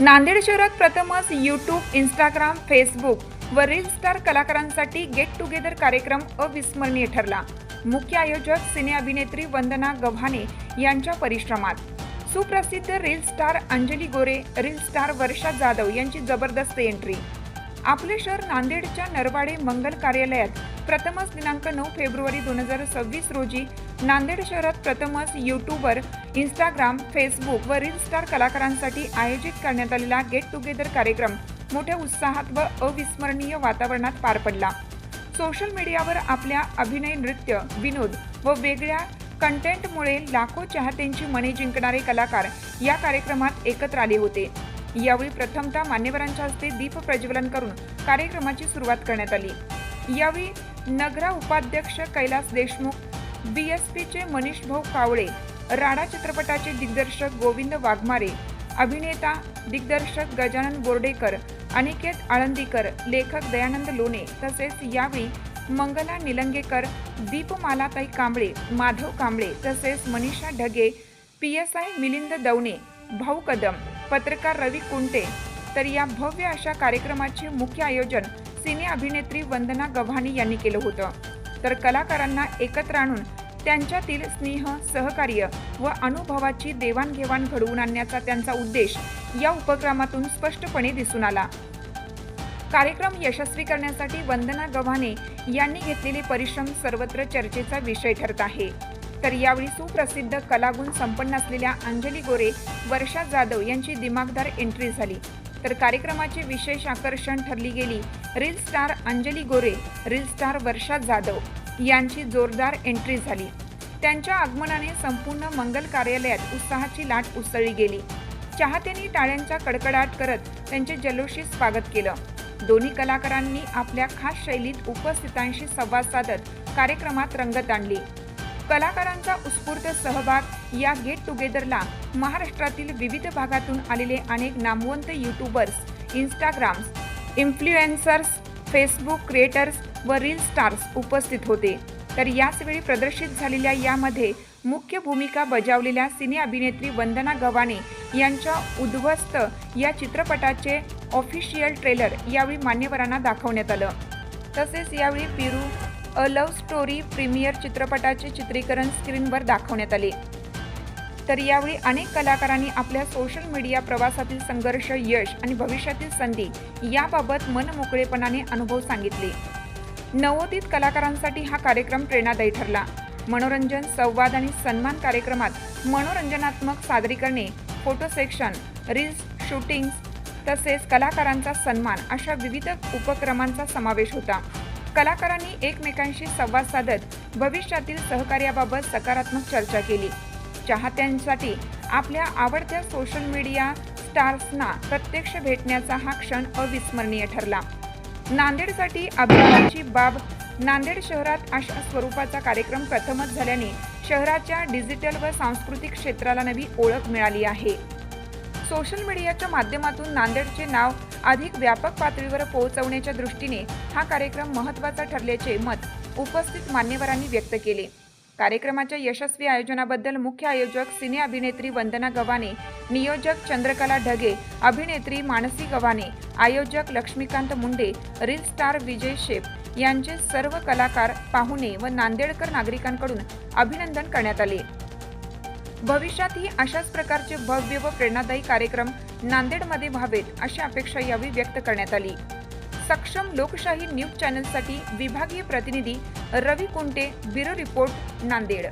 नांदेड शहरात प्रथमच YouTube, Instagram, Facebook व रील स्टार कलाकारांसाठी गेट टुगेदर कार्यक्रम अविस्मरणीय ठरला। मुख्य आयोजक सिने अभिनेत्री वंदना गव्हाणे यांच्या परिश्रमात सुप्रसिद्ध रील स्टार अंजली गोरे, रील स्टार वर्षा जाधव यांची जबरदस्त एंट्री। आपले शहर नांदेडच्या नरवाडे मंगल कार्यालयात प्रथमच दिनांक 9 फेब्रुवारी 2026 रोजी नांदेड शहरात प्रथमच यूट्यूबर, इंस्टाग्राम, फेसबुक व रील स्टार कलाकारांसाठी आयोजित करण्यात आलेला गेट टुगेदर कार्यक्रम मोठ्या उत्साहात व अविस्मरणीय वातावरणात पार पडला। सोशल मीडियावर आपल्या अभिनय, नृत्य, विनोद व वेगळ्या कंटेंटमुळे लाखो चाहत्यांची मने जिंकणारे कलाकार या कार्यक्रमात एकत्र आले होते। यावेळी प्रथमतः मान्यवरांच्या हस्ते दीप प्रज्वलन करून कार्यक्रमाची सुरुवात करण्यात आली। यावेळी नगरा उपाध्यक्ष कैलास देशमुख, बीएसपीचे मनीष भाऊ कावळे, राडा चित्रपटाचे दिग्दर्शक गोविंद वाघमारे, अभिनेता दिग्दर्शक गजानन बोर्डेकर, अनिकेत आळंदीकर, लेखक दयानंद लोणे तसेच यावेळी मंगला निलंगेकर, दीपमालाताई कांबळे, माधव कांबळे तसेच मनीषा ढगे, पीएसआय मिलिंद दवणे, भाऊ कदम, पत्रकार रवी कुंटे। तर या भव्य अशा कार्यक्रमाचे मुख्य आयोजन सिने अभिनेत्री वंदना गव्हाणे यांनी केलं होतं। तर कलाकारांना एकत्र आणून त्यांच्यातील स्नेह, सहकार्य व अनुभवाची देवाणघेवाण घडवून आणण्याचा त्यांचा उद्देश या उपक्रमातून स्पष्टपणे दिसून आला। कार्यक्रम यशस्वी करण्यासाठी वंदना गव्हाणे यांनी घेतलेले परिश्रम सर्वत्र चर्चेचा विषय ठरत आहे। तर यावेळी सुप्रसिद्ध कलागुण संपन्न असलेल्या अंजली गोरे, वर्षा जाधव यांची दिमागदार एंट्री झाली। तर कार्यक्रमाचे विशेष आकर्षण ठरली गेली रील स्टार अंजली गोरे, रील स्टार वर्षा जाधव यांची जोरदार एंट्री झाली। त्यांच्या आगमनाने संपूर्ण मंगल कार्यालयात उत्साहाची लाट उसळली गेली। चाहत्यांनी टाळ्यांचा कडकडाट करत त्यांचे जल्लोषी स्वागत केलं। दोन्ही कलाकारांनी आपल्या खास शैलीत उपस्थितांशी संवाद साधत कार्यक्रमात रंगत आणली। कलाकारांचा उत्स्फूर्त सहभाग या गेट टुगेदरला महाराष्ट्रातील विविध भागातून आलेले अनेक नामवंत YouTubers, Instagrams, influencers, Facebook creators व रील स्टार्स उपस्थित होते। तर याच वेळी प्रदर्शित झालेल्या यामध्ये मुख्य भूमिका बजावलेल्या सिने अभिनेत्री वंदना गव्हाणे यांच्या उद्ध्वस्त या चित्रपटाचे ऑफिशियल ट्रेलर यावेळी मान्यवरांना दाखवण्यात आलं। तसेच यावेळी पिरू अ लव्ह स्टोरी प्रीमियर चित्रपटाचे चित्रीकरण स्क्रीनवर दाखवण्यात आले। तर यावेळी अनेक कलाकारांनी आपल्या सोशल मीडिया प्रवासातील संघर्ष, यश आणि भविष्यातील संधी याबाबत मनमोकळेपणाने अनुभव सांगितले। नवोदित कलाकारांसाठी हा कार्यक्रम प्रेरणादायी ठरला। मनोरंजन, संवाद आणि सन्मान कार्यक्रमात मनोरंजनात्मक सादरीकरणे, फोटो सेक्शन, रील्स शूटिंग तसेच कलाकारांचा सन्मान अशा विविध उपक्रमांचा समावेश होता। कलाकारांनी एकमेकांशी संवाद साधत भविष्यातील सहकार्याबाबत सकारात्मक चर्चा केली। चाहत्यांसाठी आपल्या आवडत्या सोशल मीडिया स्टार्सना प्रत्यक्ष भेटण्याचा हा क्षण अविस्मरणीय ठरला। नांदेडसाठी अभिमानाची बाब, नांदेड शहरात अशा स्वरूपाचा कार्यक्रम प्रथमच झाल्याने शहराच्या डिजिटल व सांस्कृतिक क्षेत्राला नवी ओळख मिळाली आहे। सोशल मीडियाच्या माध्यमातून नांदेडचे नाव अधिक व्यापक पातळीवर पोहोचवण्याच्या दृष्टीने हा कार्यक्रम महत्त्वाचा ठरल्याचे मत उपस्थित मान्यवरांनी व्यक्त केले। कार्यक्रमाच्या यशस्वी आयोजनाबद्दल मुख्य आयोजक सिने अभिनेत्री वंदना गव्हाणे, नियोजक चंद्रकला ढगे, अभिनेत्री मानसी गव्हाणे, आयोजक लक्ष्मीकांत मुंडे, रील स्टार विजय शेफ यांचे सर्व कलाकार, पाहुणे व नांदेडकर नागरिकांकडून अभिनंदन करण्यात आले। भविष्यातही अशाच प्रकारचे भव्य व प्रेरणादायी कार्यक्रम नांदेडमध्ये व्हावेत अशी अपेक्षा यावेळी व्यक्त करण्यात आली। सक्षम लोकशाही न्यूज चॅनलसाठी विभागीय प्रतिनिधी रवी कुंटे, ब्युरो रिपोर्ट, नांदेड।